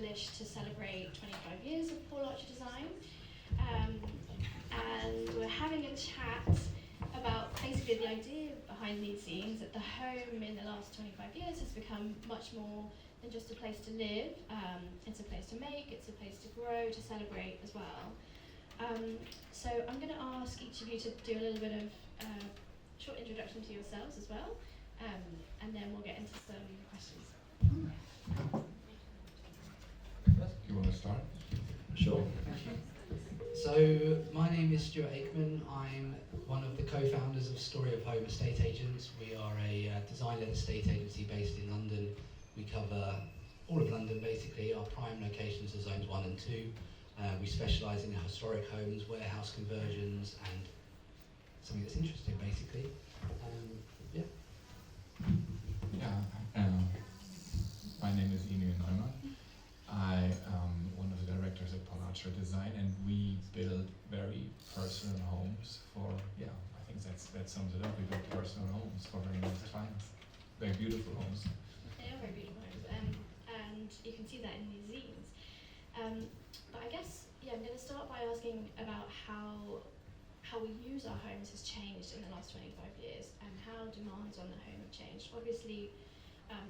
published to celebrate 25 years of Paul Archer Design. And we're having a chat about basically the idea behind these zines, that the home in the last 25 years has become much more than just a place to live. It's a place to make, it's a place to grow, to celebrate as well. So I'm going to ask each of you to do a little bit of short introduction to yourselves as well, and then we'll get into some questions. You want to start? Sure. So my name is Stuart Aikman. I'm one of the co-founders of Story of Home Estate Agents. We are a design-led estate agency based in London. We cover all of London basically. Our prime locations are zones 1 and 2. We specialise in historic homes, warehouse conversions, and something that's interesting basically. Yeah. Yeah. My name is Inu Neumann. I am one of the directors at Paul Archer Design, and we build very personal homes for, I think that sums it up. We build personal homes for very nice clients. Very beautiful homes. They are very beautiful homes, and you can see that in these zines. But I guess, I'm going to start by asking about how we use our homes has changed in the last 25 years, and how demands on the home have changed. Obviously,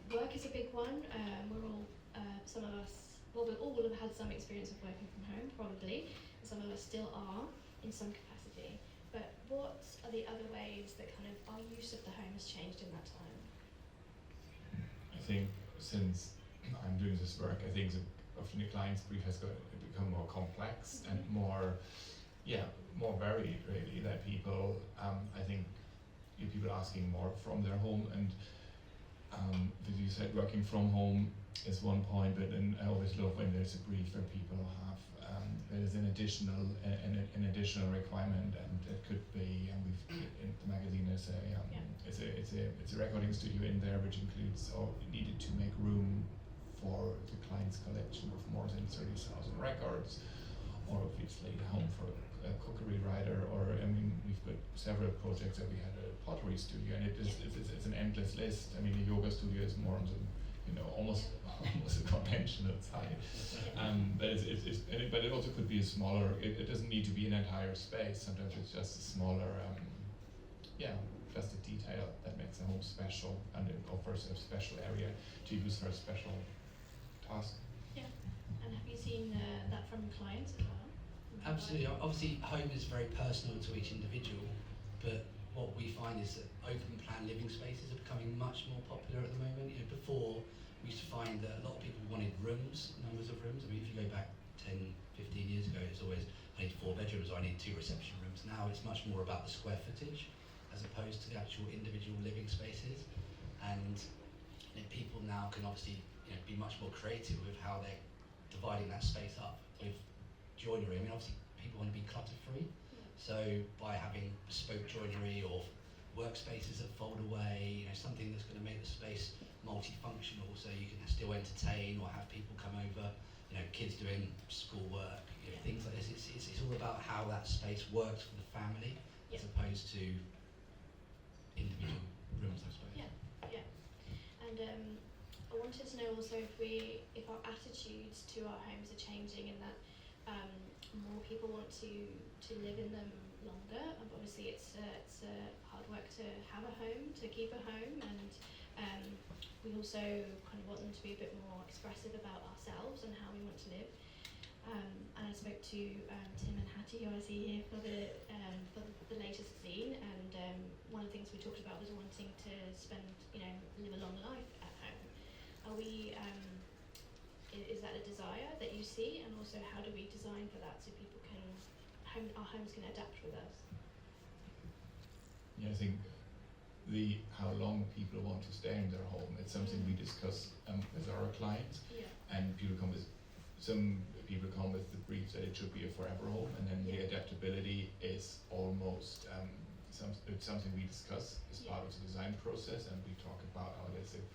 work is a big one. We're all, some of us, well, we all have had some experience of working from home, probably, and some of us still are in some capacity. But what are the other ways that kind of our use of the home has changed in that time? I think since I'm doing this work, I think that often the client's brief has become more complex and more varied, really. That people, I think, people asking more from their home, and as you said, working from home is one point, but then I always love when there's a brief where people have there's an additional requirement, and it could be, and we've in the magazine it's a recording studio in there, which includes, or needed to make room for the client's collection of more than 30,000 records, or obviously a home for a cookery writer, or we've got several projects that we had a pottery studio, and it's an endless list. I mean, the yoga studio is more on the almost a conventional side, but it also could be a smaller. It doesn't need to be an entire space. Sometimes it's just a smaller, just a detail that makes a home special, and it offers a special area to use for a special task. Yeah, and have you seen that from clients as well? Absolutely. Obviously, home is very personal to each individual, but what we find is that open plan living spaces are becoming much more popular at the moment. Before, we used to find that a lot of people wanted rooms, numbers of rooms. I mean, if you go back 10, 15 years ago, it's always, I need 4 bedrooms, or I need 2 reception rooms. Now it's much more about the square footage as opposed to the actual individual living spaces. And people now can obviously be much more creative with how they're dividing that space up with joinery. I mean, obviously people want to be clutter free, so by having bespoke joinery or workspaces that fold away, something that's going to make the space multifunctional, so you can still entertain or have people come over, kids doing schoolwork, things like this. It's all about how that space works for the family, as opposed to individual rooms, I suppose. Yeah. And I wanted to know also if our attitudes to our homes are changing, and that more people want to live in them longer. Obviously, it's hard work to have a home, to keep a home, and we also kind of want them to be a bit more expressive about ourselves and how we want to live. And I spoke to Tim and Hattie, who I see here, for the latest zine, and one of the things we talked about was wanting to live a long life at home. Are we? Is that a desire that you see, and also how do we design for that so people our homes can adapt with us? Yeah, I think how long people want to stay in their home, it's something we discuss with our clients, and some people come with the brief that it should be a forever home, and then the adaptability is almost something we discuss as part of the design process, and we talk about how it is if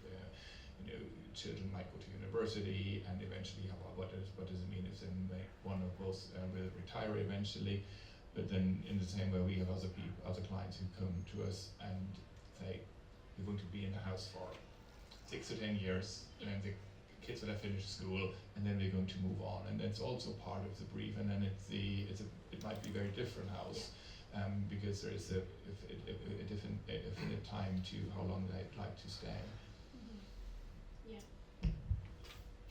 children might go to university, and eventually what does it mean if one of both will retire eventually. But then in the same way, we have other clients who come to us and say, we're going to be in the house for 6 to 10 years, and they kids will have finished school, and then they're going to move on, and that's also part of the brief. And then it might be a very different house, because there is a definite time to how long they'd like to stay. Yeah.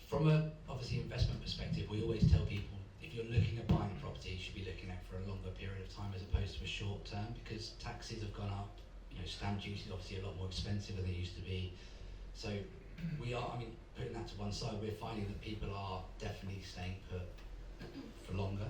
From a obviously investment perspective, we always tell people if you're looking at buying a property, you should be looking at for a longer period of time as opposed to a short term, because taxes have gone up. You know, stamp duty is obviously a lot more expensive than it used to be. So we are, I mean, putting that to one side, we're finding that people are definitely staying put for longer.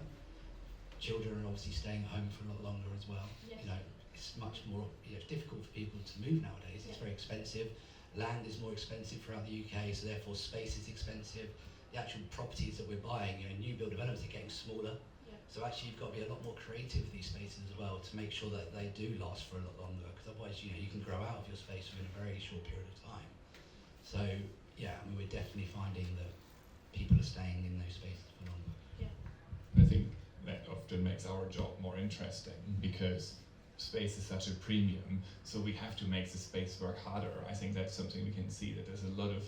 Children are obviously staying at home for a lot longer as well. Yes. You know, it's much more, you know, it's difficult for people to move nowadays. It's Yeah. very expensive. Land is more expensive throughout the UK, so therefore space is expensive. The actual properties that we're buying, you know, new build developments are getting smaller. Yeah. So actually you've got to be a lot more creative with these spaces as well to make sure that they do last for a lot longer, because otherwise, you know, you can grow out of your space within a very short period of time. So yeah, I mean, we're definitely finding that people are staying in those spaces for longer. I think that often makes our job more interesting, because space is such a premium, so we have to make the space work harder. I think that's something we can see, that there's a lot of,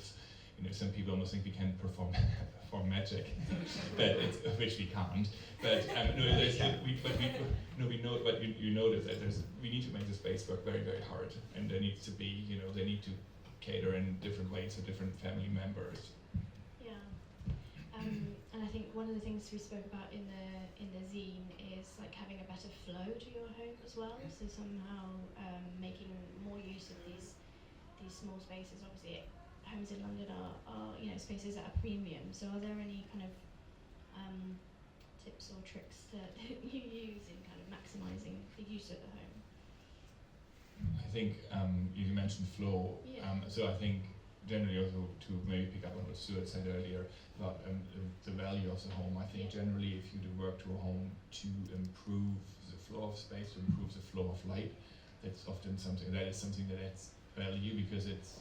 you know, some people almost think we can perform magic, but which we can't. But we know, but you notice that we need to make the space work very, very hard, and there needs to be, you know, they need to cater in different ways for different family members. Yeah. And I think one of the things we spoke about in the zine is like having a better flow to your home as well. So somehow making more use of these small spaces. Obviously, homes in London are you know, spaces at a premium. So are there any kind of tips or tricks that you use in kind of maximising the use of the home? I think you mentioned flow, Yeah. so I think generally also to maybe pick up on what Stuart said earlier about the value of the home. I think Yeah. generally if you do work to a home to improve the flow of space, to improve the flow of light, that's often something that adds value, because it's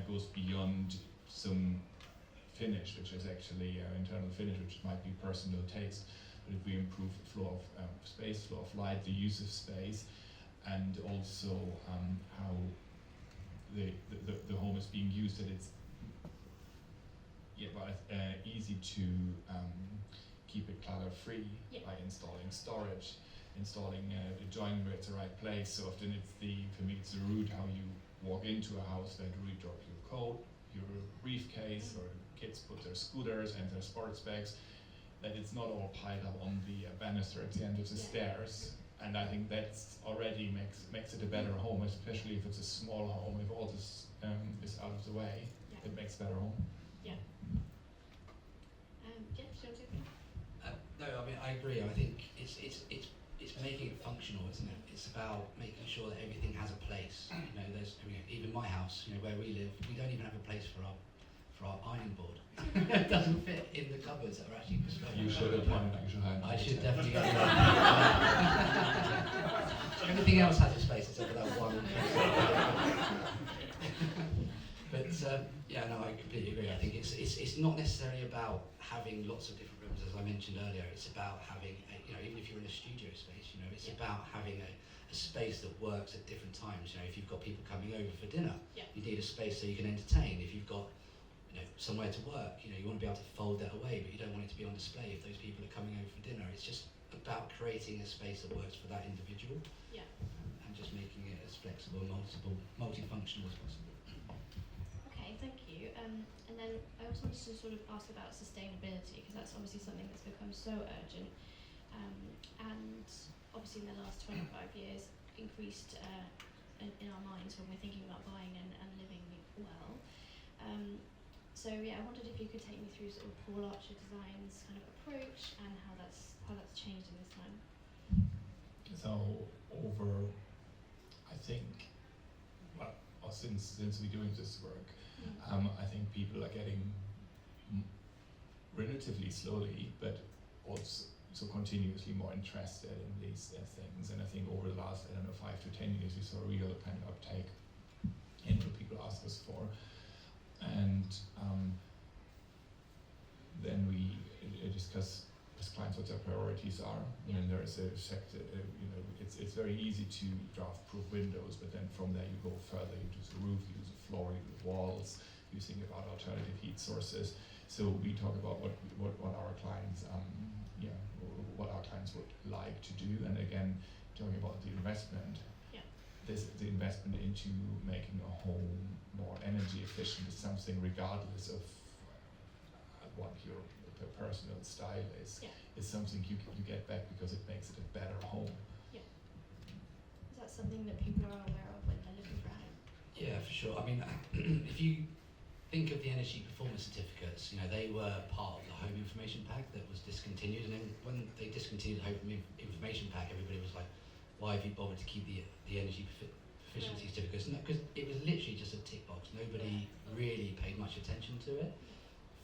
goes beyond some finish, which is actually internal finish, which might be personal taste. But if we improve the flow of space, flow of light, the use of space, and also how the home is being used, that it's easy to keep it clutter free. Yeah. By installing storage, installing the joinery where it's the right place. So often for me it's the route, how you walk into a house, where do you drop your coat, your briefcase, or kids put their scooters and their sports bags, that it's not all piled up on the banister at the end of the Yeah. stairs. And I think that's already makes it a better home, especially if it's a small home. If all this is out of the way, Yeah. it makes a better home. Jeff, do you want to take it? No, I mean, I agree. I think it's making it functional, isn't it? It's about making sure that everything has a place. You know, even my house, you know, where we live, we don't even have a place for our ironing board. It doesn't fit in the cupboards that are actually bespoke. You should appoint. You should hire. I should definitely get one. Everything else has a space except for that one. But yeah, no, I completely agree. I think it's not necessarily about having lots of different rooms, as I mentioned earlier. It's about having, you know, even if you're in a studio space, you know, it's about having a space that works at different times. You know, if you've got people coming over for dinner, Yeah. you need a space so you can entertain. If you've got, you know, somewhere to work, you know, you want to be able to fold that away, but you don't want it to be on display if those people are coming over for dinner. It's just about creating a space that works for that individual. Yeah. And just making it as flexible, multifunctional as possible. Okay, thank you. And then I also wanted to sort of ask about sustainability, because that's obviously something that's become so urgent, and obviously in the last 25 years increased in our minds when we're thinking about buying and living well. So yeah, I wondered if you could take me through sort of Paul Archer Design's kind of approach and how that's changed in this time. So I think, well, or since we're doing this work, I think people are getting relatively slowly, but also continuously more interested in these things. And I think over the last, 5 to 10 years, we saw a real kind of uptake in what people ask us for. And then we discuss as clients what their priorities are. Yeah. And there is a sector, it's very easy to draft proof windows, but then from there you go further, you do the roof, you do the floor, you do the walls, you think about alternative heat sources. So we talk about what our clients what our clients would like to do, and again talking about the investment. Yeah. The investment into making a home more energy efficient is something regardless of what your personal style is. Yeah. It's something you get back because it makes it a better home. Is that something that people are aware of when they're looking for a home? Yeah, for sure. I mean, if you think of the energy performance certificates, they were part of the Home Information Pack that was discontinued, and then when they discontinued the Home Information Pack, everybody was like, why have you bothered to keep the energy efficiency certificates? Because it was literally just a tick box. Nobody really paid much attention to it.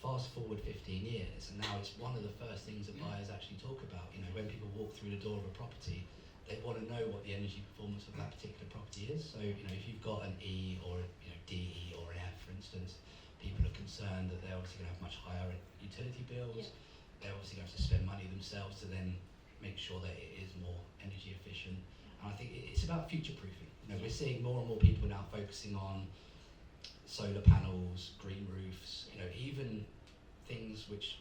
Fast forward 15 years, and now it's one of the first things that buyers actually talk about. When people walk through the door of a property, they want to know what the energy performance of that particular property is. So, if you've got an E or DE or an F, for instance, people are concerned that they're obviously going to have much higher utility bills. Yeah. They're obviously going to have to spend money themselves to then make sure that it is more energy efficient. And I think it's about future-proofing. We're seeing more and more people now focusing on solar panels, green roofs, even things which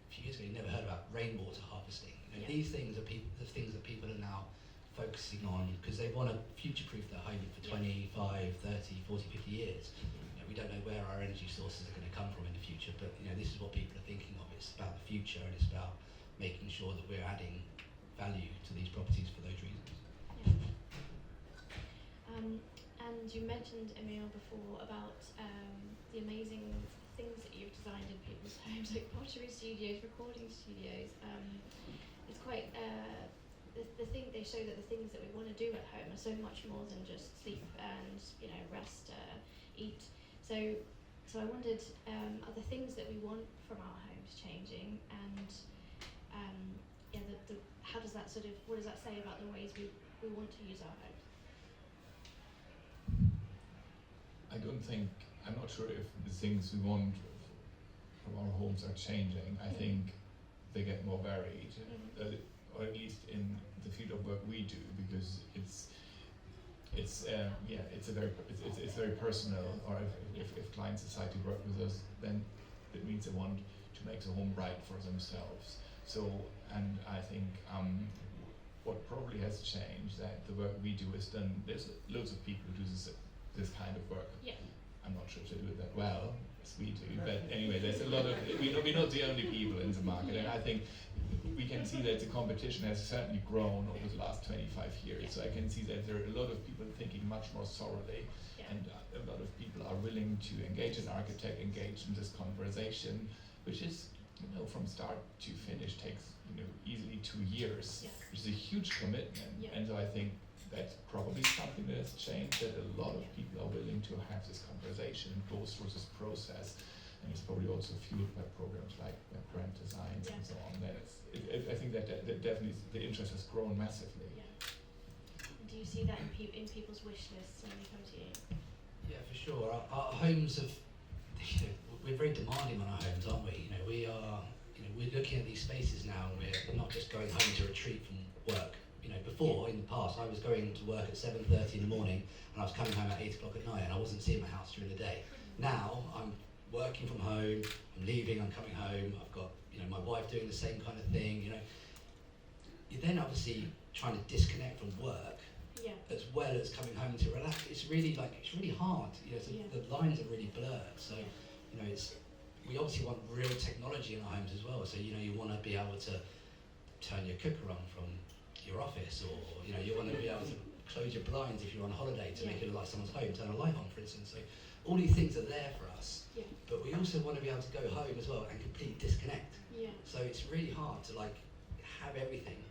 a few years ago you never heard about, rainwater harvesting. These things are the things that people are now focusing on because they want to future-proof their home for 25, 30, 40, 50 years. We don't know where our energy sources are going to come from in the future, but this is what people are thinking of. It's about the future, and it's about making sure that we're adding value to these properties for those reasons. Yeah. And you mentioned, Emil, before about the amazing things that you've designed in people's homes, like pottery studios, recording studios. It's quite they show that the things that we want to do at home are so much more than just sleep and rest, eat. So I wondered, are the things that we want from our homes changing, and how does that what does that say about the ways we want to use our homes? I'm not sure if the things we want from our homes are changing. I think they get more varied, or at least in the field of work we do, because it's very personal. Or if clients decide to work with us, then it means they want to make the home right for themselves. So, and I think what probably has changed, that the work we do is done. There's loads of people who do this kind of work. Yeah. I'm not sure if they do it that well as we do, but anyway, there's a lot of. We're not the only people in the market, and I think we can see that the competition has certainly grown over the last 25 years. So I can see that there are a lot of people thinking much more thoroughly, and a lot of people are willing to engage an architect, engage in this conversation, which is, from start to finish takes, easily 2 years, which is a huge commitment. And so I think that's probably something that has changed, that a lot of people are willing to have this conversation and go through this process. And it's probably also fueled by programs like Grand Designs and so on. I think that definitely the interest has grown massively. Yeah. And do you see that in people's wish lists when they come to you? Yeah, for sure. Our homes have, we're very demanding on our homes, aren't we? We are, we're looking at these spaces now, and we're not just going home to retreat from work. Before, in the past, I was going to work at 7:30 in the morning, and I was coming home at 8 o'clock at night, and I wasn't seeing my house during the day. Now, I'm working from home, I'm leaving, I'm coming home, I've got, my wife doing the same kind of thing, You're then obviously trying to disconnect from work, as well as coming home to relax. It's really hard, the lines are really blurred. So, we obviously want real technology in our homes as well. So, you want to be able to turn your cooker on from your office, or you want to be able to close your blinds if you're on holiday to make it look like someone's home, turn a light on, for instance. So all these things are there for us, but we also want to be able to go home as well and completely disconnect. So it's really hard to have everything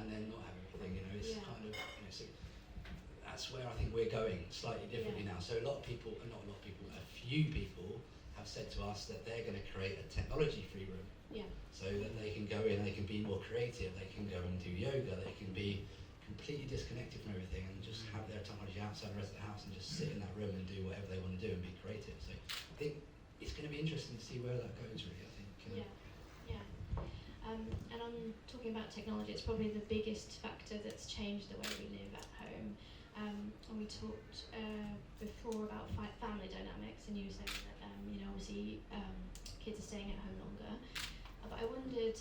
and then not have everything. It's kind of so that's where I think we're going slightly differently now. So a few people have said to us that they're going to create a technology-free room. So that they can go in and they can be more creative, they can go and do yoga, they can be completely disconnected from everything and just have their technology outside the rest of the house and just sit in that room and do whatever they want to do and be creative. So I think it's going to be interesting to see where that goes, really, I think. And on talking about technology, it's probably the biggest factor that's changed the way we live at home. And we talked before about family dynamics, and you were saying that you know, obviously kids are staying at home longer. But I wondered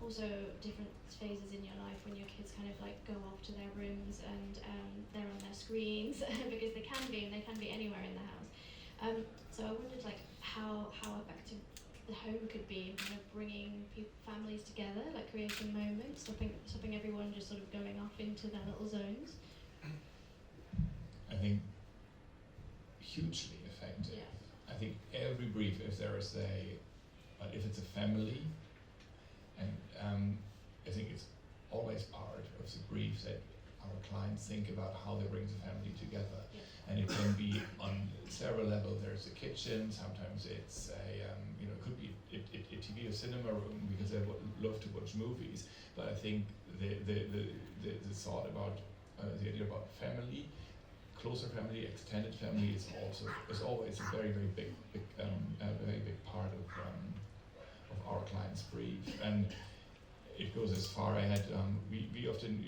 also different phases in your life when your kids kind of like go off to their rooms and they're on their screens because they can be, and they can be anywhere in the house. So I wondered like how effective the home could be in kind of bringing families together, like creating moments, stopping everyone just sort of going off into their little zones. I think hugely effective. Yeah. I think every brief, if there is but if it's a family, and I think it's always part of the brief that our clients think about how they bring the family together. Yeah. And it can be on several levels. There's a kitchen, sometimes it's it could be a TV or cinema room because they would love to watch movies. But I think the thought about the idea about family, closer family, extended family is always a very big part of our client's brief. And it goes as far. We often,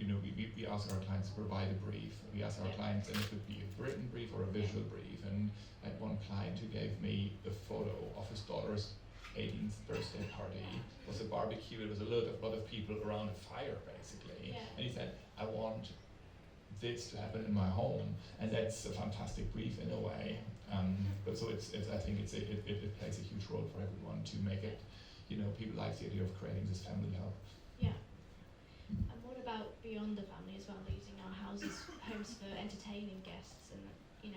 we ask our clients to provide a brief. We ask our clients, and it could be a written brief or a visual brief. And I had one client who gave me a photo of his daughter's 18th birthday party. It was a barbecue. It was a lot of people around a fire, basically. Yeah. And he said, I want this to happen in my home, and that's a fantastic brief in a way. But so I think it plays a huge role for everyone to make it. People like the idea of creating this family hub. Yeah. And what about beyond the family as well, using our homes for entertaining guests? And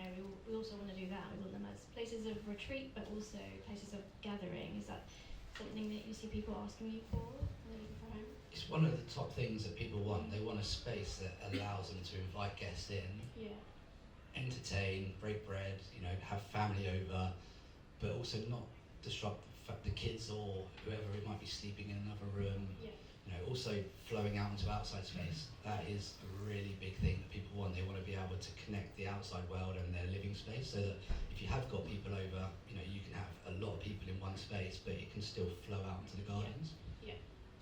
we also want to do that. We want them as places of retreat, but also places of gathering. Is that something that you see people asking you for when they're looking for a home? It's one of the top things that people want. They want a space that allows them to invite guests in, Yeah. entertain, break bread, have family over, but also not disrupt the kids or whoever it might be sleeping in another room. Yeah. Also flowing out into outside space. That is a really big thing that people want. They want to be able to connect the outside world and their living space, so that if you have got people over, you can have a lot of people in one space, but it can still flow out into the gardens. Yeah.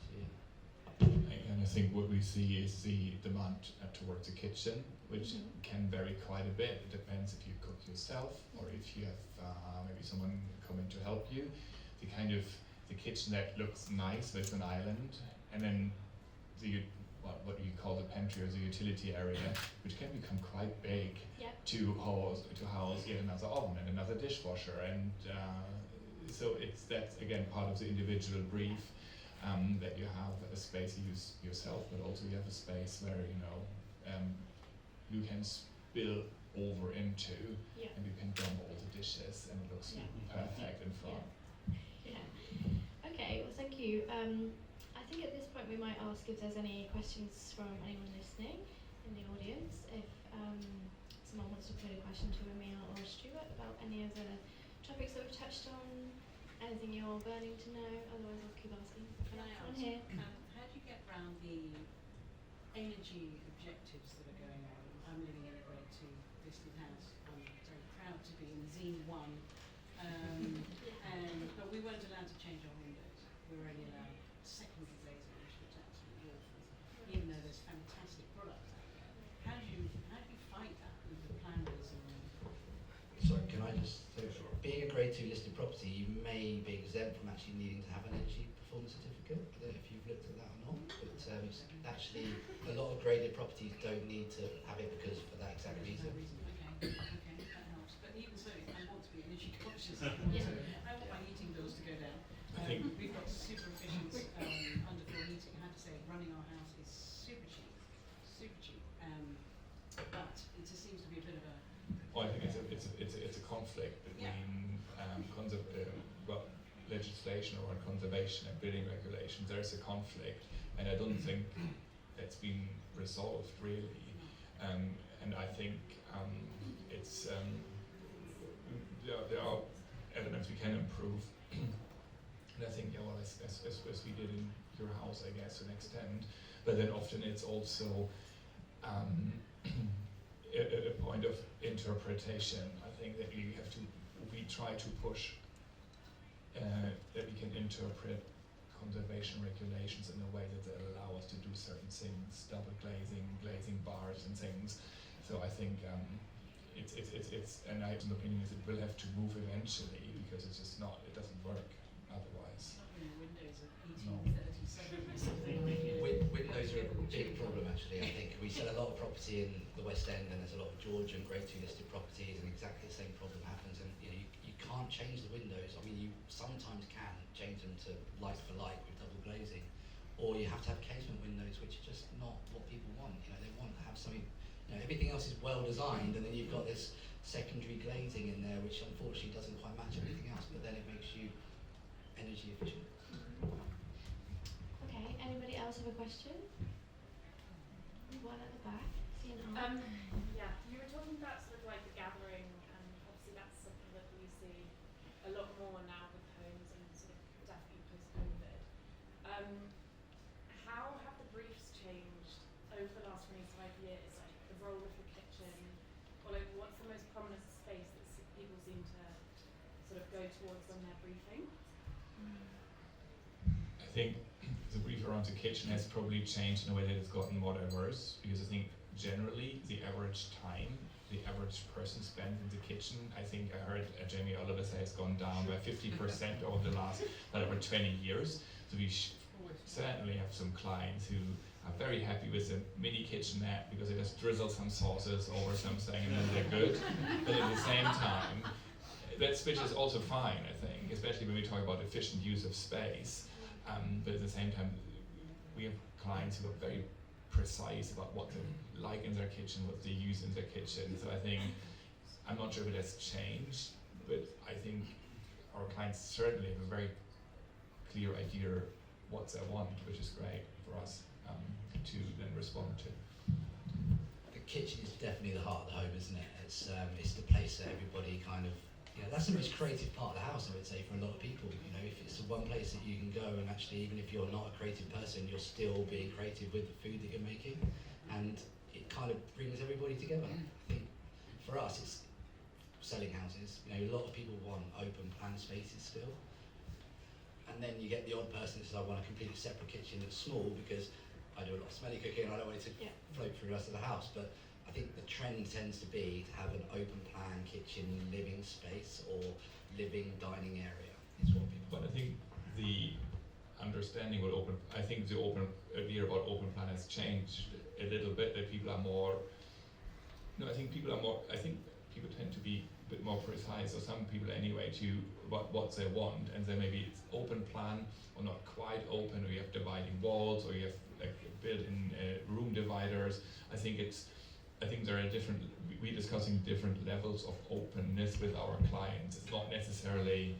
So, yeah. And I think what we see is the demand towards the kitchen, which Mhm. can vary quite a bit. It depends if you cook yourself or if you have maybe someone coming to help you. The kitchen that looks nice with an island, and then what you call the pantry or the utility area, which can become quite big Yeah. to house yet another oven and another dishwasher, and so that's again part of the individual brief. That you have a space you use yourself, but also you have a space where you can spill over into, Yeah. and you can dump all the dishes, and it looks Yeah. perfect and fun. Yeah. Okay. Well, thank you. I think at this point we might ask if there's any questions from anyone listening in the audience. If someone wants to put a question to Emil or Stuart about any of the topics that we've touched on, anything you're burning to know. Otherwise, I'll keep asking. Can I On ask, here. how do you get around the energy objectives that are going on? I'm living in a Grade 2 listed house. I'm very proud to be in Zine 1. But we weren't allowed to change our windows. We were only allowed secondary glazing, which was absolutely awful, even though there's fantastic products out there. How do you fight that with the planners and Sorry, can I just say, being a Grade 2 listed property, you may be exempt from actually needing to have an energy performance certificate. I don't know if you've looked at that or not, but actually a lot of graded properties don't need to have it because for that exact there's reason. no reason? Okay, that helps. But even so, I want to be energy conscious. Yeah. I want my heating bills to go down. I think We've got super efficient underfloor heating. I have to say, running our house is super cheap. But it just seems to be a bit of a Well, I think it's a conflict between legislation around conservation and building regulations. There's a conflict, and I don't think that's been resolved really. And I think there are elements we can improve. And I think, as we did in your house, I guess, to an extent. But then often it's also a point of interpretation. I think that we try to push that we can interpret conservation regulations in a way that they allow us to do certain things, double glazing bars and things. So I think it's and I have an opinion is it will have to move eventually because it's just not, it doesn't work otherwise. Not when the windows are No. 1837 or something. Windows are a big problem actually. I think we sell a lot of property in the West End, and there's a lot of Georgian Grade 2 listed properties, and exactly the same problem happens. And you can't change the windows. I mean, you sometimes can change them to like for like with double glazing, or you have to have casement windows, which are just not what people want. They want to have something. Everything else is well designed, and then you've got this secondary glazing in there, which unfortunately doesn't quite match everything else. But then it makes you energy efficient. Okay, anybody else have a question? One at the back. See an arm. Yeah, you were talking about sort of like the gathering, and obviously that's something that we see a lot more now with homes and sort of definitely post-COVID. How have the briefs changed over the last 25 years? Like the role of the kitchen, or like what's the most prominent space that people seem to sort of go towards when they're briefing? I think the brief around the kitchen has probably changed in a way that it's gotten more diverse, because I think generally the average time the average person spent in the kitchen, I think I heard Jamie Oliver say, has gone down by 50% over the last 20 years. So we certainly have some clients who are very happy with the mini kitchenette because they just drizzle some sauces over something and then they're good. But at the same time, that switch is also fine, I think, especially when we talk about efficient use of space. But at the same time, we have clients who are very precise about what they like in their kitchen, what they use in their kitchen. So I think, I'm not sure if it has changed, but I think our clients certainly have a very clear idea what they want, which is great for us to then respond to. The kitchen is definitely the heart of the home, isn't it? It's the place that everybody kind of, that's the most creative part of the house, I would say, for a lot of people. If it's the one place that you can go and actually, even if you're not a creative person, you're still being creative with the food that you're making, and it kind of brings everybody together. I think for us, it's selling houses. A lot of people want open plan spaces still, and then you get the odd person that says, I want a completely separate kitchen that's small because I do a lot of smelly cooking and I don't want it to float through the rest of the house. But I think the trend tends to be to have an open plan kitchen living space or living dining area is what people But I think the understanding what I think the open idea about open plan has changed a little bit, that people are more, I think people tend to be a bit more precise, or some people anyway, to what they want, and then maybe it's open plan or not quite open, or you have dividing walls, or you have like built-in room dividers. I think there are we're discussing different levels of openness with our clients. It's not necessarily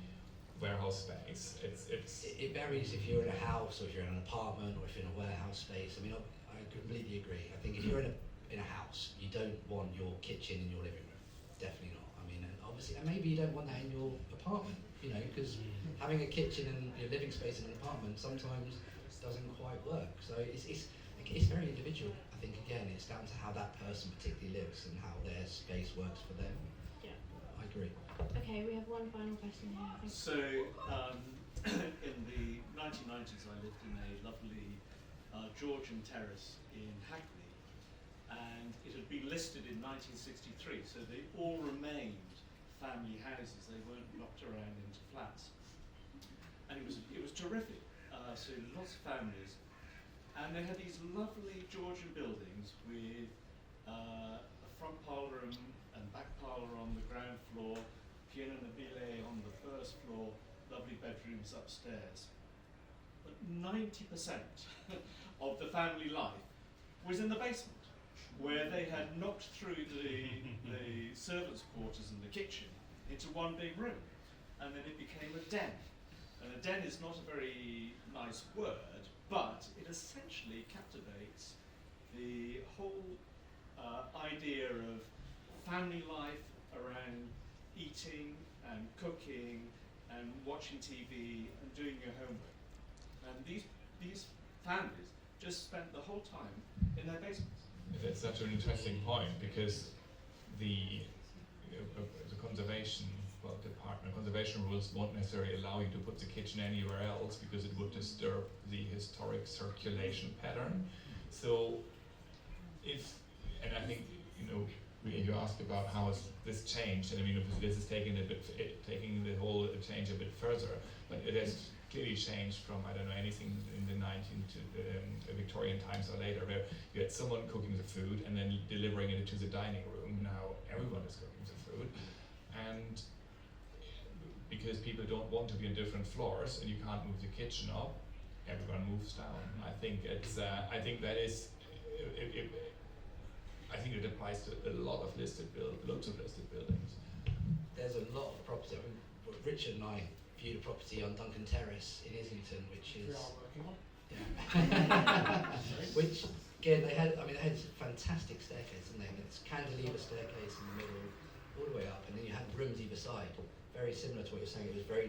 warehouse space. It varies if you're in a house or if you're in an apartment or if you're in a warehouse space. I mean, I completely agree. I think if you're in a house, you don't want your kitchen in your living room. Definitely not. I mean, and obviously, and maybe you don't want that in your apartment, because having a kitchen in your living space in an apartment sometimes doesn't quite work. So it's very individual. I think, again, it's down to how that person particularly lives and how their space works for them. Yeah. I agree. Okay, we have one final question here. I think. So, in the 1990s, I lived in a lovely Georgian terrace in Hackney, and it had been listed in 1963, so they all remained family houses. They weren't knocked around into flats, and it was terrific. So lots of families, and they had these lovely Georgian buildings with a front parlour and back parlour on the ground floor, piano nobile on the first floor, lovely bedrooms upstairs. But 90% of the family life was in the basement, where they had knocked through the servants' quarters and the kitchen into one big room, and then it became a den. And a den is not a very nice word, but it essentially captivates the whole idea of family life around eating and cooking and watching TV and doing your homework. And these families just spent the whole time in their basements. That's such an interesting point, because the conservation rules won't necessarily allow you to put the kitchen anywhere else because it would disturb the historic circulation pattern. So I think you ask about how has this changed, and I mean, obviously this is taking the whole change a bit further, but it has clearly changed from, I don't know, anything in the 19 to the Victorian times or later, where you had someone cooking the food and then delivering it to the dining room. Now everyone is cooking the food, and because people don't want to be on different floors and you can't move the kitchen up, everyone moves down. I think it's, I think that is, I think it applies to a lot of lots of listed buildings. There's a lot of property. I mean, Richard and I viewed a property on Duncan Terrace in Islington, which is We are working on. yeah. Which again, they had a fantastic staircase, didn't they? And it's cantilever staircase in the middle, all the way up, and then you had rooms either side. Very similar to what you're saying. It was very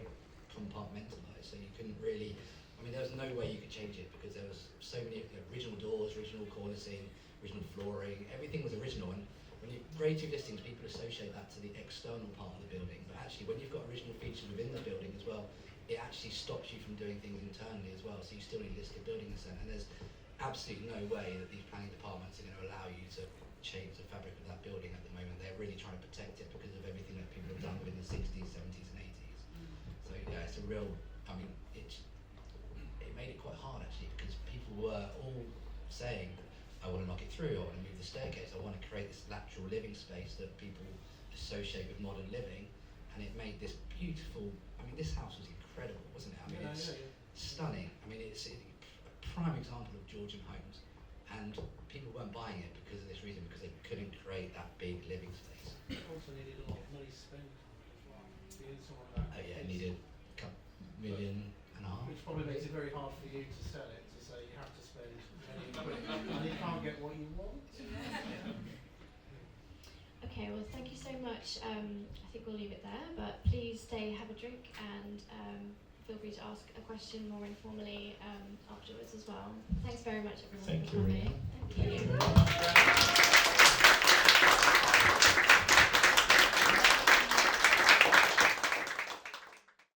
compartmentalised, so you couldn't really. I mean, there was no way you could change it because there was so many original doors, original cornicing, original flooring. Everything was original, and when you grade 2 listings, people associate that to the external part of the building. But actually, when you've got original features within the building as well, it actually stops you from doing things internally as well. So you still need listed building consent, and there's absolutely no way that these planning departments are going to allow you to change the fabric of that building at the moment. They're really trying to protect it because of everything that people have done within the 60s, 70s, and 80s. So yeah, it's a real. I mean, it made it quite hard actually because people were all saying, I want to knock it through, I want to move the staircase, I want to create this lateral living space that people associate with modern living, and it made this beautiful. I mean, this house was incredible, wasn't it? I mean, it's stunning. I mean, it's a prime example of Georgian homes, and people weren't buying it because of this reason, because they couldn't create that big living space. It also needed a lot of money spent as well. Being someone that Oh yeah, it needed a couple million and a half. which probably makes it very hard for you to sell it, to say you have to spend money and you can't get what you want. Okay, well, thank you so much. I think we'll leave it there, but please stay, have a drink, and feel free to ask a question more informally afterwards as well. Thanks very much, everyone, Thank for you, coming. Rina. Thank you. Thank you very much.